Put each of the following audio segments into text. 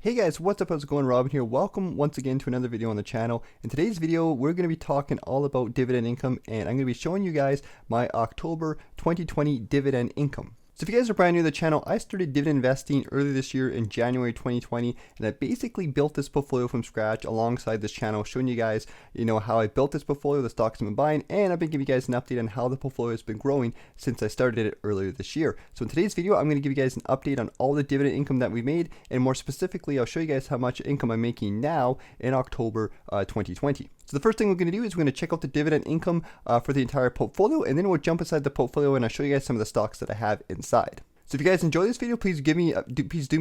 Hey guys, what's up? How's it going? Robin here. Welcome once again to another video on the channel. In today's video, we're going to be talking all about dividend income, and I'm going to be showing you guys my October 2020 dividend income. So if you guys are brand new to the channel, I started dividend investing earlier this year in January 2020, and I basically built this portfolio from scratch alongside this channel, showing you guys, how I built this portfolio, the stocks I've been buying, and I've been giving you guys an update on how the portfolio has been growing since I started it earlier this year. So in today's video, I'm going to give you guys an update on all the dividend income that we made, and more specifically, I'll show you guys how much income I'm making now in October 2020. So the first thing we're going to do is we're going to check out the dividend income for the entire portfolio, and then we'll jump inside the portfolio and I'll show you guys some of the stocks that I have inside. So if you guys enjoy this video, please do me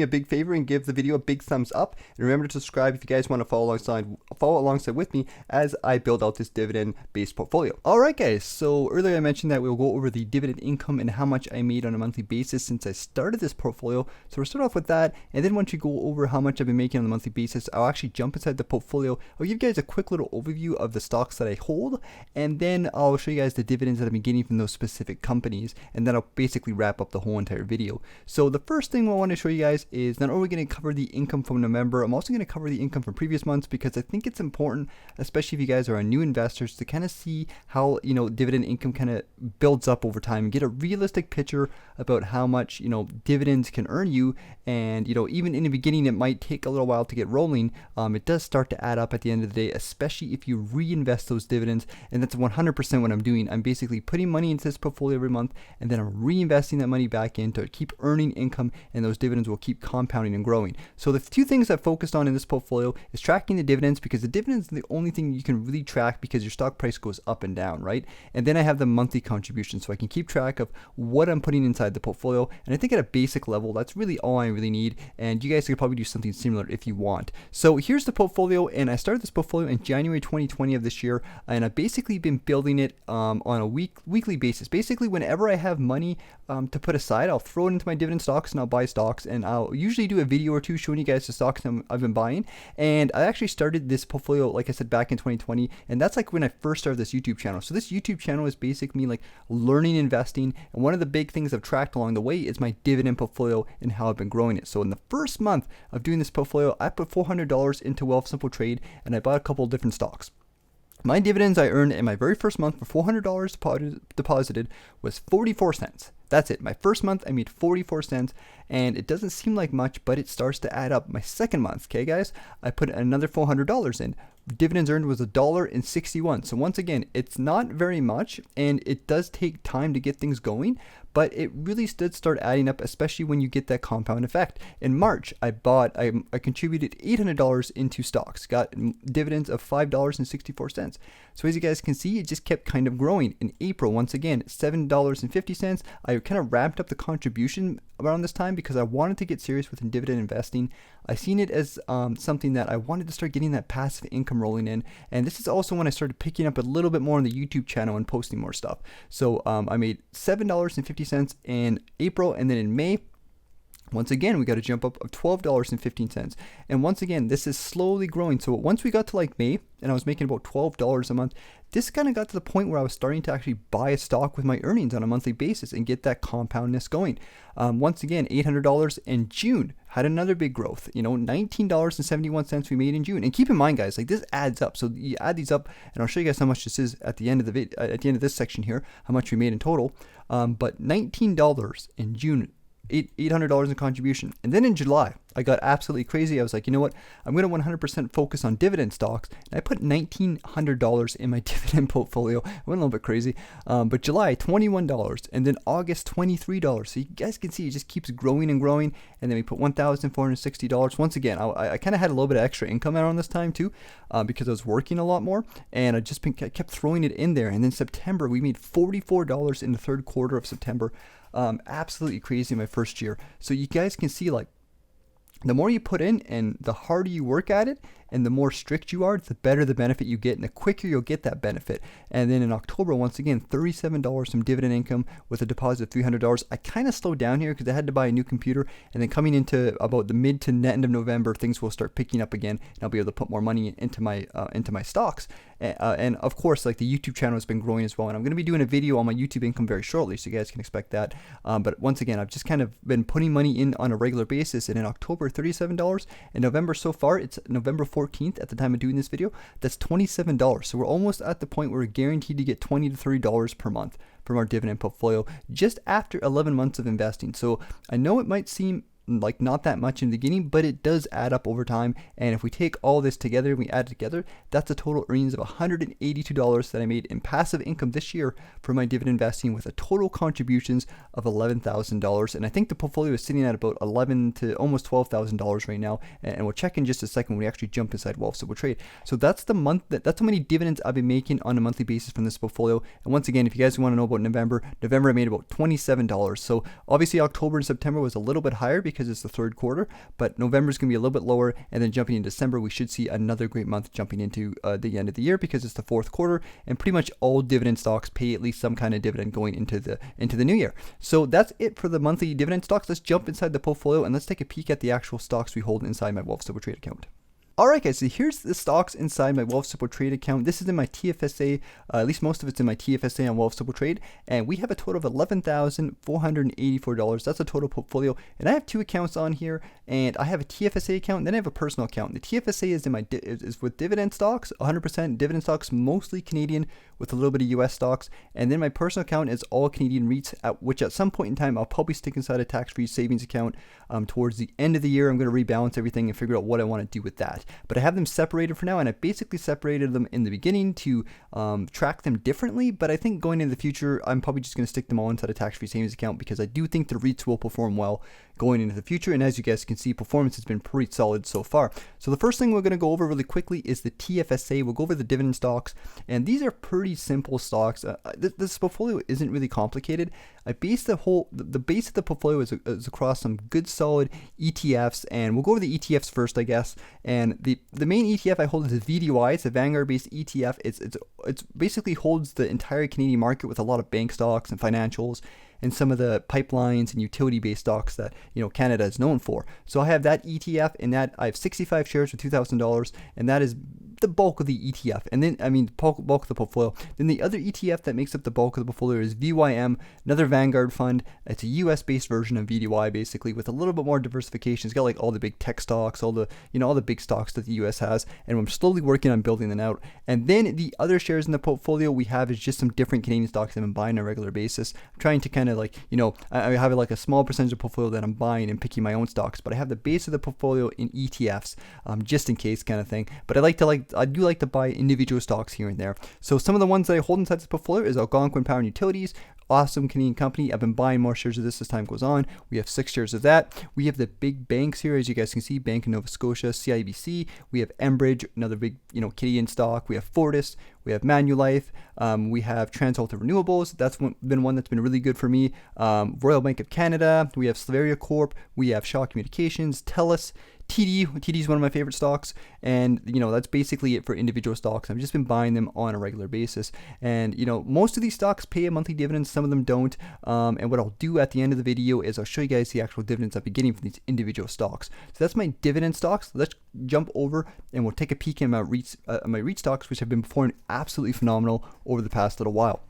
a big favor and give the video a big thumbs up. And remember to subscribe if you guys want to follow alongside with me as I build out this dividend-based portfolio. All right, guys. So earlier I mentioned that we'll go over the dividend income and how much I made on a monthly basis since I started this portfolio. So we'll start off with that, and then once you go over how much I've been making on a monthly basis, I'll actually jump inside the portfolio. I'll give you guys a quick little overview of the stocks that I hold, and then I'll show you guys the dividends that I've been getting from those specific companies, and then I'll basically wrap up the whole entire video. So the first thing I want to show you guys is not only going to cover the income from November, I'm also going to cover the income from previous months, because I think it's important, especially if you guys are new investors, to kind of see how dividend income kind of builds up over time and get a realistic picture about how much dividends can earn you. And even in the beginning, it might take a little while to get rolling. It does start to add up at the end of the day, especially if you reinvest those dividends, and that's 100% what I'm doing. I'm basically putting money into this portfolio every month, and then I'm reinvesting that money back in to keep earning income, and those dividends will keep compounding and growing. So the two things I've focused on in this portfolio is tracking the dividends, because the dividends are the only thing you can really track, because your stock price goes up and down, right? And then I have the monthly contribution, so I can keep track of what I'm putting inside the portfolio. And I think at a basic level, that's really all I really need. And you guys could probably do something similar if you want. So here's the portfolio, and I started this portfolio in January 2020 of this year, and I've basically been building it on a weekly basis. Basically, whenever I have money to put aside, I'll throw it into my dividend stocks, and I'll buy stocks, and I'll usually do a video or two showing you guys the stocks I've been buying. And I actually started this portfolio, like I said, back in 2020, and that's like when I first started this YouTube channel. So this YouTube channel is basically me like learning investing, and one of the big things I've tracked along the way is my dividend portfolio and how I've been growing it. So in the first month of doing this portfolio, I put $400 into Wealthsimple Trade, and I bought a couple of different stocks. My dividends I earned in my very first month for $400 deposited was 44 cents. That's it. My first month, I made 44 cents, and it doesn't seem like much, but it starts to add up. My second month, okay, guys, I put another $400 in. Dividends earned was $1.61. So once again, it's not very much, and it does take time to get things going, but it really did start adding up, especially when you get that compound effect. In March, I contributed $800 into stocks, got dividends of $5.64. So as you guys can see, it just kept kind of growing. In April, once again, $7.50. I kind of ramped up the contribution around this time because I wanted to get serious with dividend investing. I seen it as something that I wanted to start getting that passive income rolling in, and this is also when I started picking up a little bit more on the YouTube channel and posting more stuff. So I made $7.50 in April, and then in May, once again, we got a jump up of $12.15. And once again, this is slowly growing. So once we got to like May, and I was making about $12 a month, this kind of got to the point where I was starting to actually buy a stock with my earnings on a monthly basis and get that compoundness going. Once again, $800 in June had another big growth. $19.71 we made in June. And keep in mind, guys, like this adds up. So you add these up, and I'll show you guys how much this is at the end of the at the end of this section here, how much we made in total. But $19 in June. $800 in contribution. And then in July, I got absolutely crazy. I was like, you know what? I'm going to 100% focus on dividend stocks. And I put $1,900 in my dividend portfolio. I went a little bit crazy. But July, $21. And then August, $23. So you guys can see it just keeps growing and growing. And then we put $1,460. Once again, I kind of had a little bit of extra income around this time too, because I was working a lot more. And I kept throwing it in there. And then September, we made $44 in the third quarter of September. Absolutely crazy in my first year. So you guys can see, like, the more you put in and the harder you work at it and the more strict you are, the better the benefit you get and the quicker you'll get that benefit. And then in October, once again, $37 from dividend income with a deposit of $300. I kind of slowed down here because I had to buy a new computer, and then coming into about the mid to end of November, things will start picking up again, and I'll be able to put more money into my stocks. And of course, like, the YouTube channel has been growing as well, and I'm going to be doing a video on my YouTube income very shortly, so you guys can expect that. But once again, I've just kind of been putting money in on a regular basis, and in October, $37. In November so far, it's November 14th at the time of doing this video, that's $27. So we're almost at the point where we're guaranteed to get $20 to $30 per month from our dividend portfolio just after 11 months of investing. So I know it might seem like not that much in the beginning, but it does add up over time. And if we take all this together and we add it together, that's a total earnings of $182 that I made in passive income this year for my dividend investing, with a total contributions of $11,000. And I think the portfolio is sitting at about $11,000 to almost $12,000 right now. And we'll check in just a second when we actually jump inside Wealth Simple Trade. So that's the month, that's how many dividends I've been making on a monthly basis from this portfolio. And once again, if you guys want to know about November I made about $27. So obviously October and September was a little bit higher because it's the third quarter, but November is going to be a little bit lower, and then jumping in December, we should see another great month jumping into the end of the year, because it's the fourth quarter, and pretty much all dividend stocks pay at least some kind of dividend going into the new year. So that's it for the monthly dividend stocks. Let's jump inside the portfolio and let's take a peek at the actual stocks we hold inside my Wealth Simple Trade account. Alright guys, so here's the stocks inside my Wealth Simple Trade account. This is in my TFSA, at least most of it's in my TFSA on Wealth Simple Trade, and we have a total of $11,484. That's a total portfolio, and I have two accounts on here, and I have a TFSA account, and then I have a personal account. The TFSA is is with dividend stocks, 100% dividend stocks, mostly Canadian with a little bit of US stocks, and then my personal account is all Canadian REITs, which at some point in time I'll probably stick inside a tax-free savings account. Towards the end of the year, I'm going to rebalance everything and figure out what I want to do with that. But I have them separated for now, and I basically separated them in the beginning to track them differently. But I think going into the future, I'm probably just going to stick them all inside a tax-free savings account, because I do think the REITs will perform well going into the future. And as you guys can see, performance has been pretty solid so far. So the first thing we're going to go over really quickly is the TFSA. We'll go over the dividend stocks, and these are pretty simple stocks. This portfolio isn't really complicated. I base the base of the portfolio is across some good solid ETFs, and we'll go over the ETFs first, I guess. And the main ETF I hold is the VDY. It's a Vanguard-based ETF. It's basically holds the entire Canadian market with a lot of bank stocks and financials, and some of the pipelines and utility-based stocks that Canada is known for. So I have that ETF, and that I have 65 shares for $2,000, and that is the bulk of the ETF. And then, bulk of the portfolio. Then the other ETF that makes up the bulk of the portfolio is VYM, another Vanguard fund. It's a US-based version of VDY, basically, with a little bit more diversification. It's got like all the big tech stocks, all the all the big stocks that the US has, and I'm slowly working on building them out. And then the other shares in the portfolio we have is just some different Canadian stocks I've been buying on a regular basis. I'm trying to kind of I have like a small percentage of portfolio that I'm buying and picking my own stocks, but I have the base of the portfolio in ETFs, just in case kind of thing. But I do like to buy individual stocks here and there. So some of the ones that I hold inside this portfolio is Algonquin Power and Utilities, awesome Canadian company. I've been buying more shares of this as time goes on. We have 6 shares of that. We have the big banks here, as you guys can see, Bank of Nova Scotia, CIBC. We have Enbridge, another big Canadian stock. We have Fortis. We have Manulife. We have TransAlta Renewables. That's been one that's been really good for me. Royal Bank of Canada. We have Slaveria Corp. We have Shaw Communications, TELUS. TD is one of my favorite stocks, and that's basically it for individual stocks. I've just been buying them on a regular basis, and most of these stocks pay a monthly dividend, some of them don't. And what I'll do at the end of the video is I'll show you guys the actual dividends I've been getting from these individual stocks. So that's my dividend stocks. Let's jump over and we'll take a peek at my REIT stocks, which have been performing absolutely phenomenal over the past little while.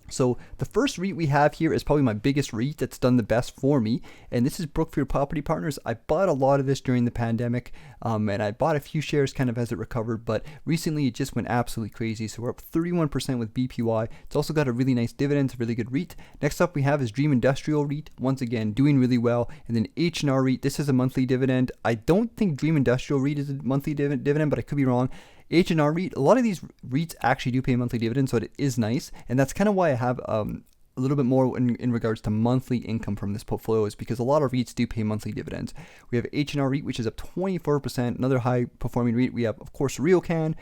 So the first REIT we have here is probably my biggest REIT that's done the best for me, and this is Brookfield Property Partners. I bought a lot of this during the pandemic, and I bought a few shares kind of as it recovered, but recently it just went absolutely crazy. So we're up 31% with BPY. It's also got a really nice dividend. It's a really good REIT. Next up we have is Dream Industrial REIT, once again doing really well, and then H&R REIT. This is a monthly dividend. I don't think Dream Industrial REIT is a monthly dividend, but I could be wrong. H&R REIT, a lot of these REITs actually do pay monthly dividends, so it is nice, and that's kind of why I have a little bit more in regards to monthly income from this portfolio, is because a lot of REITs do pay monthly dividends. We have H&R REIT, which is up 24%, another high performing REIT. We have, of course, RioCan,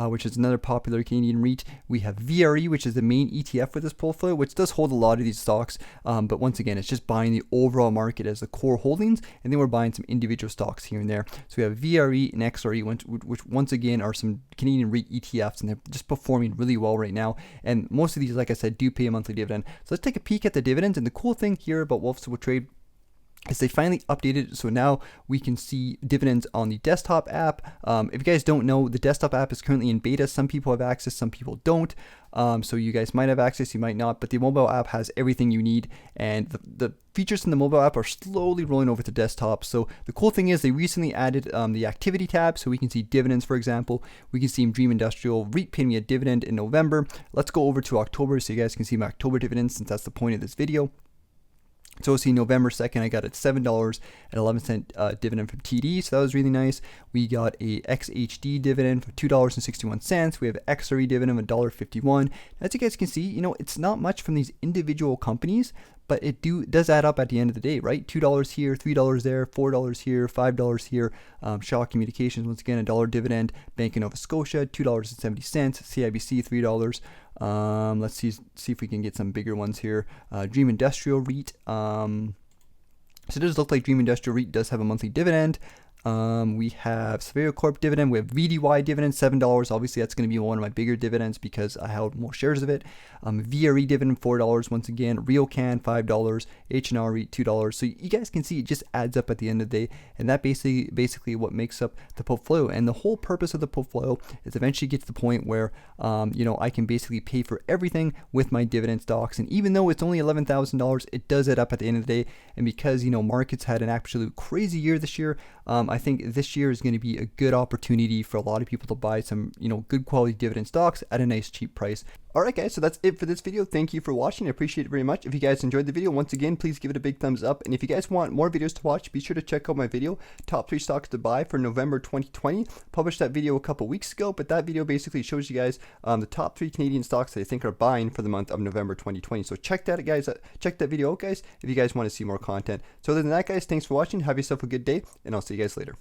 which is another popular Canadian REIT. We have VRE, which is the main ETF for this portfolio, which does hold a lot of these stocks. But once again, it's just buying the overall market as the core holdings, and then we're buying some individual stocks here and there. So we have VRE and XRE, which once again are some Canadian REIT ETFs, and they're just performing really well right now. And most of these, like I said, do pay a monthly dividend. So let's take a peek at the dividends. And the cool thing here about Wealth Simple Trade is they finally updated it, so now we can see dividends on the desktop app. If you guys don't know, the desktop app is currently in beta. Some people have access, some people don't. So you guys might have access, you might not, but the mobile app has everything you need, and the features in the mobile app are slowly rolling over to desktop. So the cool thing is they recently added the activity tab, so we can see dividends, for example. We can see Dream Industrial REIT paid me a dividend in November. Let's go over to October so you guys can see my October dividends, since that's the point of this video. So we'll see November 2nd, I got a $7.11 dividend from TD, so that was really nice. We got a XHD dividend for $2.61. We have XRE dividend of $1.51. As you guys can see, you know, it's not much from these individual companies, but it does add up at the end of the day, right? $2 here, $3 there, $4 here, $5 here. Shaw Communications, once again, $1 dividend. Bank of Nova Scotia, $2.70. CIBC, $3. Let's see if we can get some bigger ones here. Dream Industrial REIT. So it does look like Dream Industrial REIT does have a monthly dividend. We have Severio Corp dividend. We have VDY dividend, $7. Obviously, that's going to be one of my bigger dividends because I held more shares of it. VRE dividend, $4 once again. RioCan, $5. H&R REIT, $2. So you guys can see it just adds up at the end of the day, and that basically what makes up the portfolio. And the whole purpose of the portfolio is eventually get to the point where you know, I can basically pay for everything with my dividend stocks. And even though it's only $11,000, it does add up at the end of the day. And because, you know, markets had an absolute crazy year this year, I think this year is going to be a good opportunity for a lot of people to buy some, you know, good quality dividend stocks at a nice cheap price. Alright guys, so that's it for this video. Thank you for watching. I appreciate it very much. If you guys enjoyed the video, once again, please give it a big thumbs up. And if you guys want more videos to watch, be sure to check out my video, Top 3 Stocks to Buy for November 2020. Published that video a couple weeks ago, but that video basically shows you guys the top 3 Canadian stocks that I think are buying for the month of November 2020. So check that guys, check that video out guys, if you guys want to see more content. So other than that guys, thanks for watching. Have yourself a good day, and I'll see you guys later.